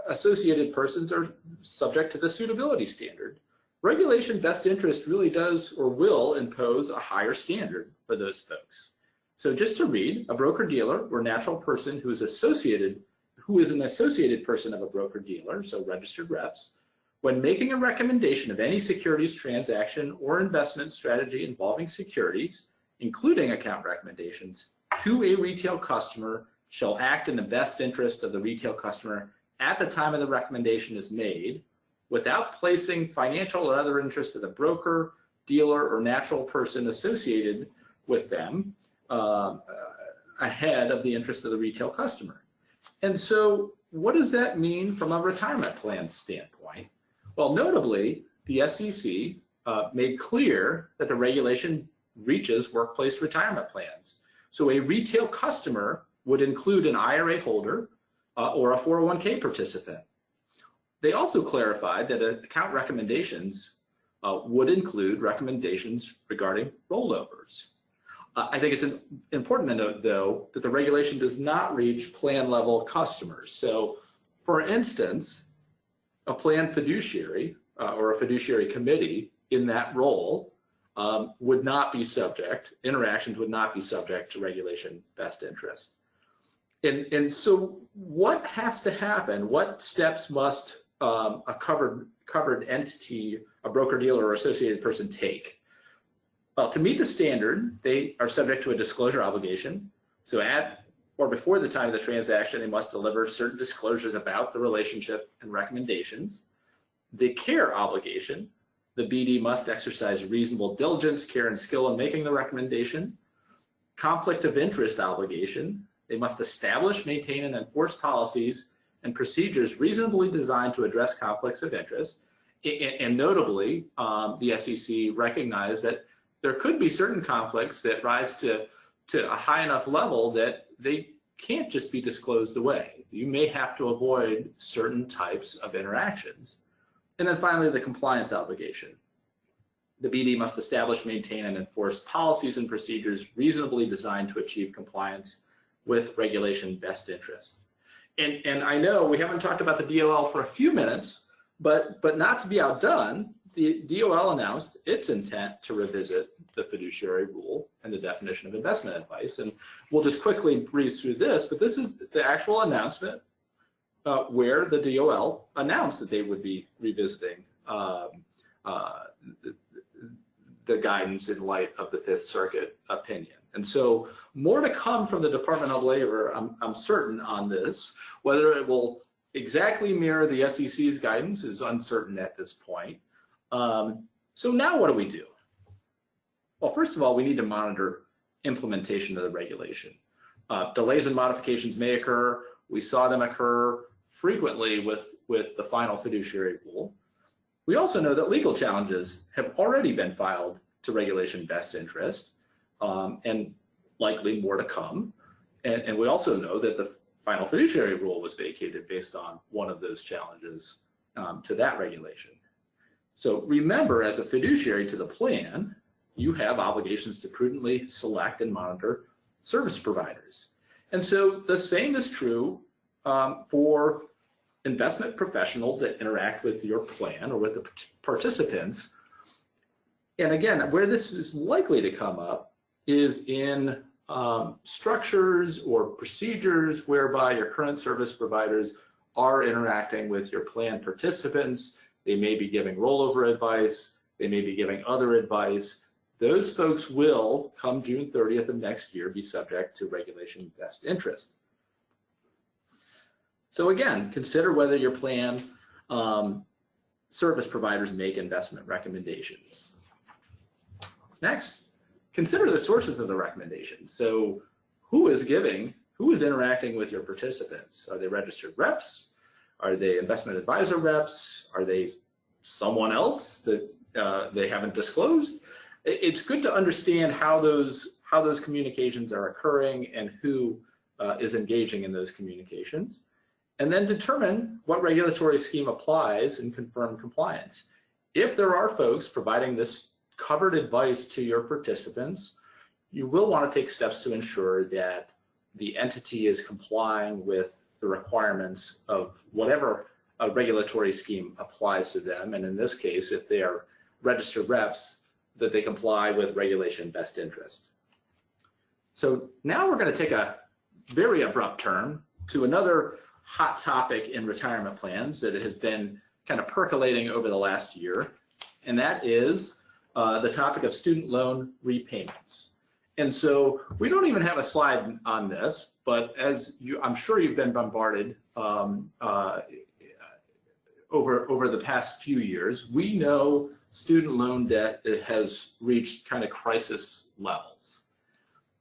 associated persons are subject to the suitability standard. Regulation best interest really does or will impose a higher standard for those folks. So just to read, a broker-dealer or natural person who is an associated person of a broker-dealer, so registered reps, when making a recommendation of any securities transaction or investment strategy involving securities, including account recommendations, to a retail customer shall act in the best interest of the retail customer at the time of the recommendation is made, without placing financial or other interest of the broker, dealer, or natural person associated with them ahead of the interest of the retail customer. And so what does that mean from a retirement plan standpoint? Well, notably, the SEC made clear that the regulation reaches workplace retirement plans. So a retail customer would include an IRA holder or a 401k participant. They also clarified that account recommendations would include recommendations regarding rollovers. I think it's important to note, though, that the regulation does not reach plan level customers. So, for instance, a plan fiduciary or a fiduciary committee in that role would not be subject, interactions would not be subject to regulation best interest. And so what has to happen? What steps must a covered entity, a broker-dealer or associated person take? Well, to meet the standard, they are subject to a disclosure obligation. So at or before the time of the transaction, they must deliver certain disclosures about the relationship and recommendations. The care obligation, the BD must exercise reasonable diligence, care, and skill in making the recommendation. Conflict of interest obligation, they must establish, maintain, and enforce policies and procedures reasonably designed to address conflicts of interest. And notably, the SEC recognized that there could be certain conflicts that rise to a high enough level that they can't just be disclosed away. You may have to avoid certain types of interactions. And then finally, the compliance obligation. The BD must establish, maintain, and enforce policies and procedures reasonably designed to achieve compliance with regulation best interest. And I know we haven't talked about the DOL for a few minutes, but not to be outdone, the DOL announced its intent to revisit the fiduciary rule and the definition of investment advice. And we'll just quickly breeze through this, but this is the actual announcement where the DOL announced that they would be revisiting the guidance in light of the Fifth Circuit opinion. And so more to come from the Department of Labor, I'm certain on this. Whether it will exactly mirror the SEC's guidance is uncertain at this point. So now what do we do? Well, first of all, we need to monitor implementation of the regulation. Delays and modifications may occur. We saw them occur frequently with the final fiduciary rule. We also know that legal challenges have already been filed to regulation best interest, and likely more to come. And we also know that the final fiduciary rule was vacated based on one of those challenges to that regulation. So remember, as a fiduciary to the plan, you have obligations to prudently select and monitor service providers. And so the same is true for investment professionals that interact with your plan or with the participants. And again, where this is likely to come up is in structures or procedures whereby your current service providers are interacting with your plan participants. They may be giving rollover advice. They may be giving other advice. Those folks will, come June 30th of next year, be subject to regulation best interest. So again, consider whether your plan service providers make investment recommendations. Next, consider the sources of the recommendations. So who is interacting with your participants? Are they registered reps? Are they investment advisor reps? Are they someone else that they haven't disclosed? It's good to understand how those communications are occurring and who is engaging in those communications, and then determine what regulatory scheme applies and confirm compliance. If there are folks providing this covered advice to your participants, you will want to take steps to ensure that the entity is complying with the requirements of whatever a regulatory scheme applies to them. And in this case, if they are registered reps, that they comply with regulation best interest. So now we're going to take a very abrupt turn to another hot topic in retirement plans that has been kind of percolating over the last year, and that is the topic of student loan repayments. And so we don't even have a slide on this, but I'm sure you've been bombarded over the past few years. We know student loan debt has reached kind of crisis levels.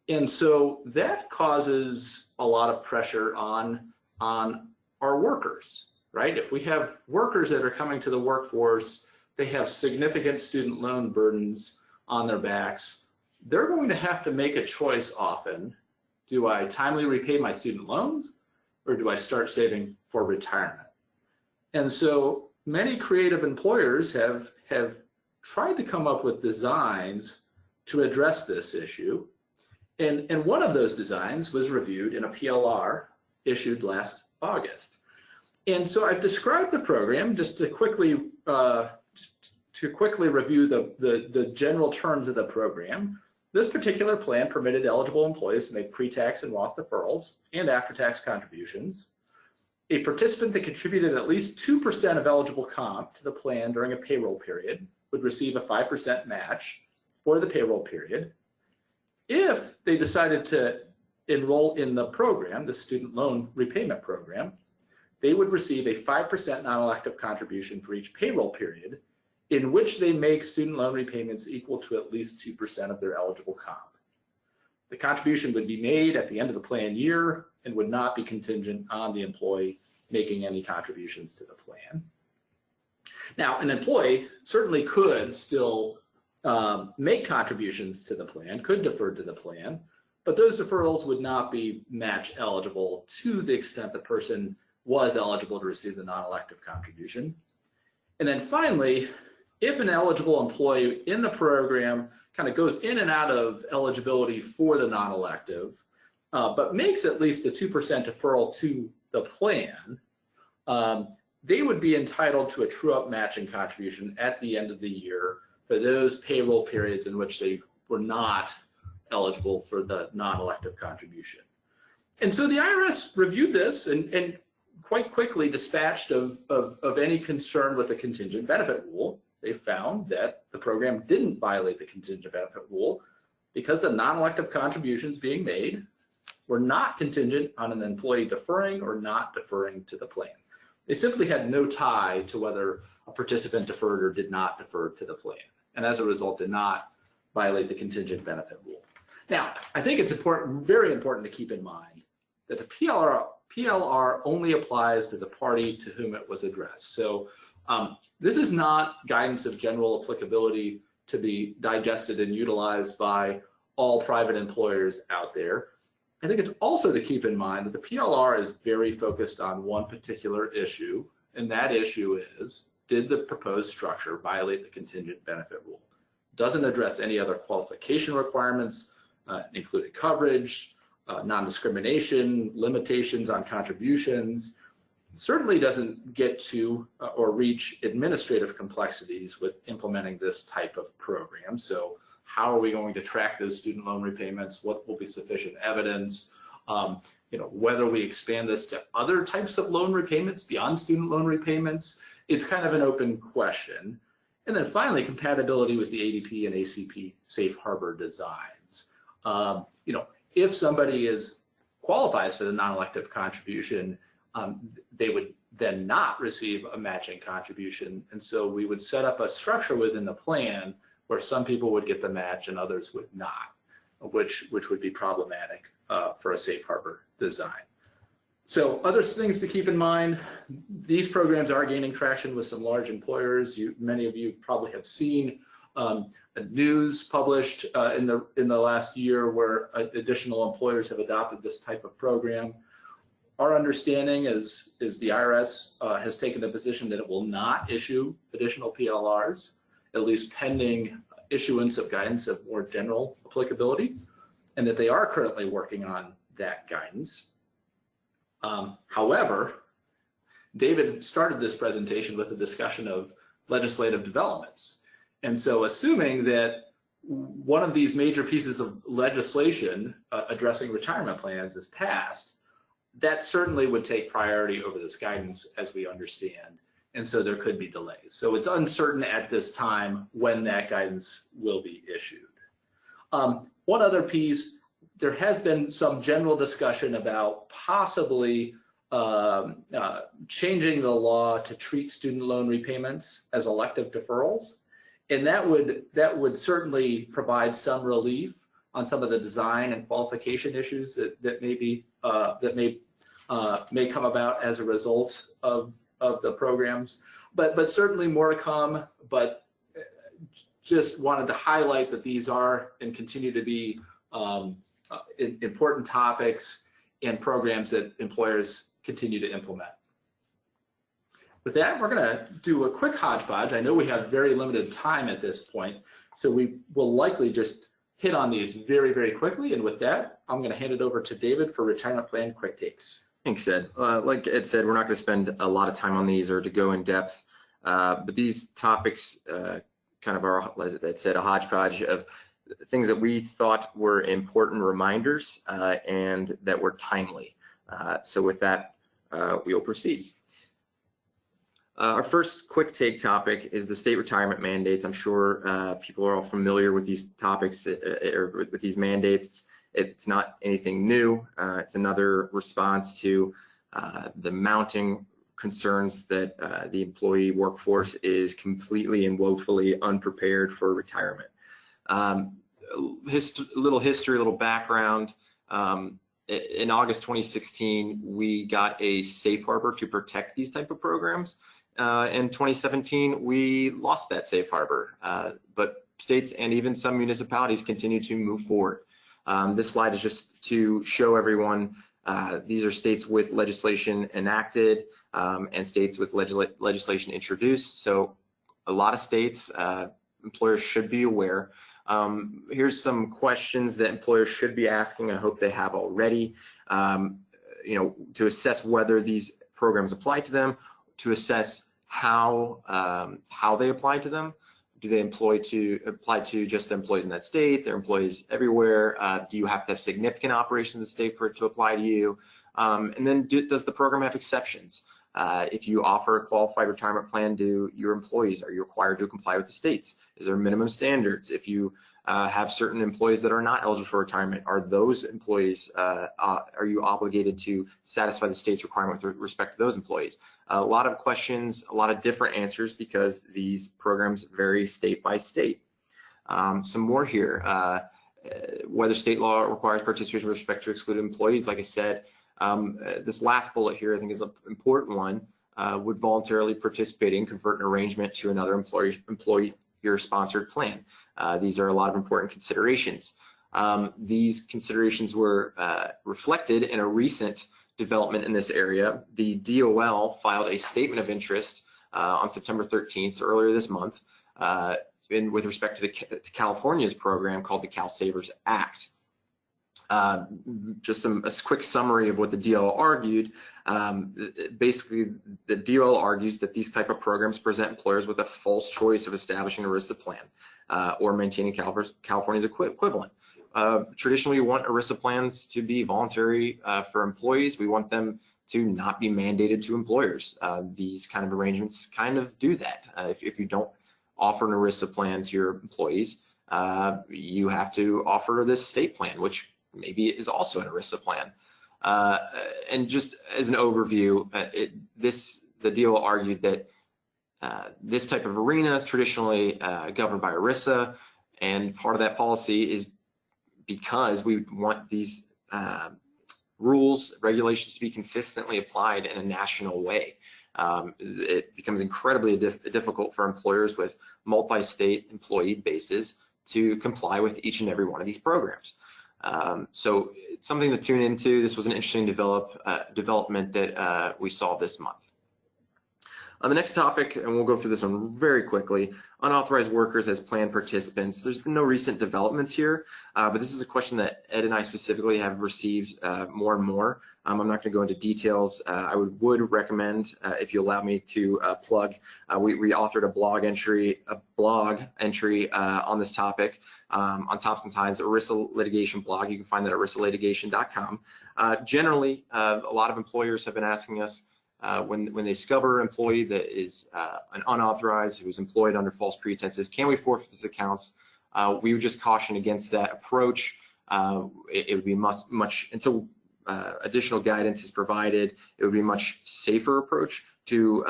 And so that causes a lot of pressure on our workers, right? If we have workers that are coming to the workforce, they have significant student loan burdens on their backs. They're going to have to make a choice often. Do I timely repay my student loans, or do I start saving for retirement? And so many creative employers have tried to come up with designs to address this issue. And one of those designs was reviewed in a PLR issued last August. And so I've described the program just to quickly to quickly review the general terms of the program, this particular plan permitted eligible employees to make pre-tax and Roth deferrals and after-tax contributions. A participant that contributed at least 2% of eligible comp to the plan during a payroll period would receive a 5% match for the payroll period. If they decided to enroll in the program, the student loan repayment program, they would receive a 5% non-elective contribution for each payroll period in which they make student loan repayments equal to at least 2% of their eligible comp. The contribution would be made at the end of the plan year and would not be contingent on the employee making any contributions to the plan. Now, an employee certainly could still make contributions to the plan, could defer to the plan, but those deferrals would not be match eligible to the extent the person was eligible to receive the non-elective contribution. And then finally, if an eligible employee in the program kind of goes in and out of eligibility for the non-elective, but makes at least a 2% deferral to the plan, they would be entitled to a true-up matching contribution at the end of the year for those payroll periods in which they were not eligible for the non-elective contribution. And so the IRS reviewed this and quite quickly dispatched of any concern with the contingent benefit rule. They found that the program didn't violate the contingent benefit rule because the non-elective contributions being made were not contingent on an employee deferring or not deferring to the plan. They simply had no tie to whether a participant deferred or did not defer to the plan, and as a result did not violate the contingent benefit rule. Now, I think it's important, very important to keep in mind that the PLR only applies to the party to whom it was addressed. So this is not guidance of general applicability to be digested and utilized by all private employers out there. I think it's also to keep in mind that the PLR is very focused on one particular issue, and that issue is, did the proposed structure violate the contingent benefit rule? It doesn't address any other qualification requirements, including coverage, non-discrimination, limitations on contributions. It certainly doesn't get to or reach administrative complexities with implementing this type of program. So how are we going to track those student loan repayments? What will be sufficient evidence? Whether we expand this to other types of loan repayments beyond student loan repayments, it's kind of an open question. And then finally, compatibility with the ADP and ACP safe harbor designs. If somebody qualifies for the non-elective contribution, they would then not receive a matching contribution. And so we would set up a structure within the plan where some people would get the match and others would not, which would be problematic for a safe harbor design. So other things to keep in mind, these programs are gaining traction with some large employers. Many of you probably have seen news published in the last year where additional employers have adopted this type of program. Our understanding is the IRS has taken the position that it will not issue additional PLRs, at least pending issuance of guidance of more general applicability, and that they are currently working on that guidance. However, David started this presentation with a discussion of legislative developments. And so assuming that one of these major pieces of legislation addressing retirement plans is passed, that certainly would take priority over this guidance as we understand. And so there could be delays. So it's uncertain at this time when that guidance will be issued. One other piece, there has been some general discussion about possibly changing the law to treat student loan repayments as elective deferrals. And that would certainly provide some relief on some of the design and qualification issues that may come about as a result of the programs. But certainly more to come. But just wanted to highlight that these are and continue to be important topics and programs that employers continue to implement. With that, we're going to do a quick hodgepodge. I know we have very limited time at this point, so we will likely just hit on these very, very quickly. And with that, I'm going to hand it over to David for retirement plan quick takes.
Thanks, Ed. Like Ed said, we're not going to spend a lot of time on these or to go in depth. But these topics kind of are, as I said, a hodgepodge of things that we thought were important reminders and that were timely. So with that, we'll proceed. Our first quick take topic is the state retirement mandates. I'm sure people are all familiar with these topics or with these mandates. It's not anything new. It's another response to the mounting concerns that the employee workforce is completely and woefully unprepared for retirement. Little history, a little background. In August 2016, we got a safe harbor to protect these type of programs. In 2017, we lost that safe harbor, but states and even some municipalities continue to move forward. This slide is just to show everyone these are states with legislation enacted and states with legislation introduced. So a lot of states, employers should be aware. Here's some questions that employers should be asking. I hope they have already, to assess whether these programs apply to them, to assess how they apply to them. Do they apply to just the employees in that state, their employees everywhere? Do you have to have significant operations in the state for it to apply to you? And then does the program have exceptions? If you offer a qualified retirement plan to your employees, are you required to comply with the states? Is there minimum standards? If you have certain employees that are not eligible for retirement, are those employees, are you obligated to satisfy the state's requirement with respect to those employees? A lot of questions, a lot of different answers because these programs vary state by state. Some more here. Whether state law requires participation with respect to excluded employees, like I said, this last bullet here I think is an important one. Would voluntarily participate in convert an arrangement to another employer-sponsored plan. These are a lot of important considerations. These considerations were reflected in a recent development in this area. The DOL filed a statement of interest on September 13th, so earlier this month, with respect to California's program called the Cal Savers Act. Just a quick summary of what the DOL argued. Basically, the DOL argues that these type of programs present employers with a false choice of establishing an ERISA plan or maintaining California's equivalent. Traditionally, we want ERISA plans to be voluntary for employees. We want them to not be mandated to employers. These kind of arrangements kind of do that. If you don't offer an ERISA plan to your employees, you have to offer this state plan, which maybe is also an ERISA plan. And just as an overview, the DOL argued that this type of arena is traditionally governed by ERISA, and part of that policy is because we want these rules, regulations to be consistently applied in a national way. It becomes incredibly difficult for employers with multi-state employee bases to comply with each and every one of these programs. So it's something to tune into. This was an interesting development that we saw this month. On the next topic, and we'll go through this one very quickly, unauthorized workers as plan participants. There's been no recent developments here, but this is a question that Ed and I specifically have received more and more. I'm not going to go into details. I would recommend, if you allow me to plug, we authored a blog entry on this topic on Thompson Hine's ERISA litigation blog. You can find that at ERISAlitigation.com. Generally, a lot of employers have been asking us, when they discover an employee that is an unauthorized, who was employed under false pretenses, can we forfeit his accounts? We would just caution against that approach. It would be much until additional guidance is provided. It would be a much safer approach to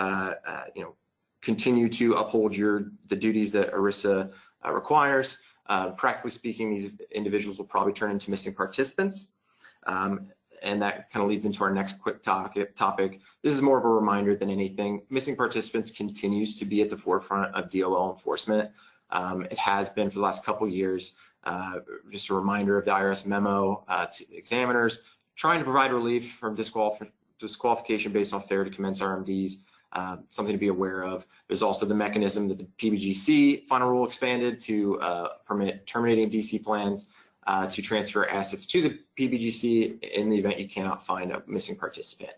continue to uphold the duties that ERISA requires. Practically speaking, these individuals will probably turn into missing participants. And that kind of leads into our next quick topic. This is more of a reminder than anything. Missing participants continues to be at the forefront of DOL enforcement. It has been for the last couple of years. Just a reminder of the IRS memo to examiners, trying to provide relief from disqualification based on failure to commence RMDs, something to be aware of. There's also the mechanism that the PBGC final rule expanded to permit terminating DC plans to transfer assets to the PBGC in the event you cannot find a missing participant.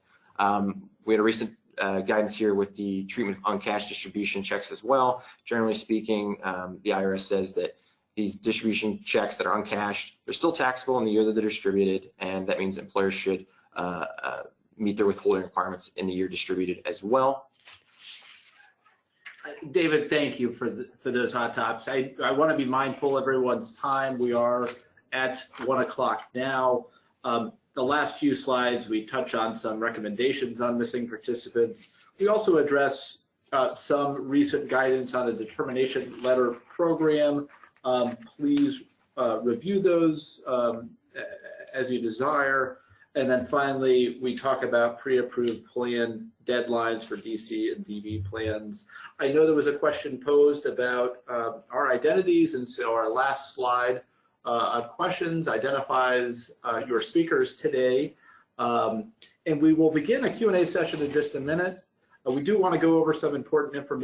We had a recent guidance here with the treatment of uncashed distribution checks as well. Generally speaking, the IRS says that these distribution checks that are uncashed, they're still taxable in the year that they're distributed, and that means employers should meet their withholding requirements in the year distributed as well.
David, thank you for those hot tops. I want to be mindful of everyone's time. We are at 1 o'clock now. The last few slides, we touch on some recommendations on missing participants. We also address some recent guidance on the determination letter program. Please review those as you desire. And then finally, we talk about pre-approved plan deadlines for DC and DB plans. I know there was a question posed about our identities, and so our last slide on questions identifies your speakers today. And we will begin a Q&A session in just a minute. We do want to go over some important information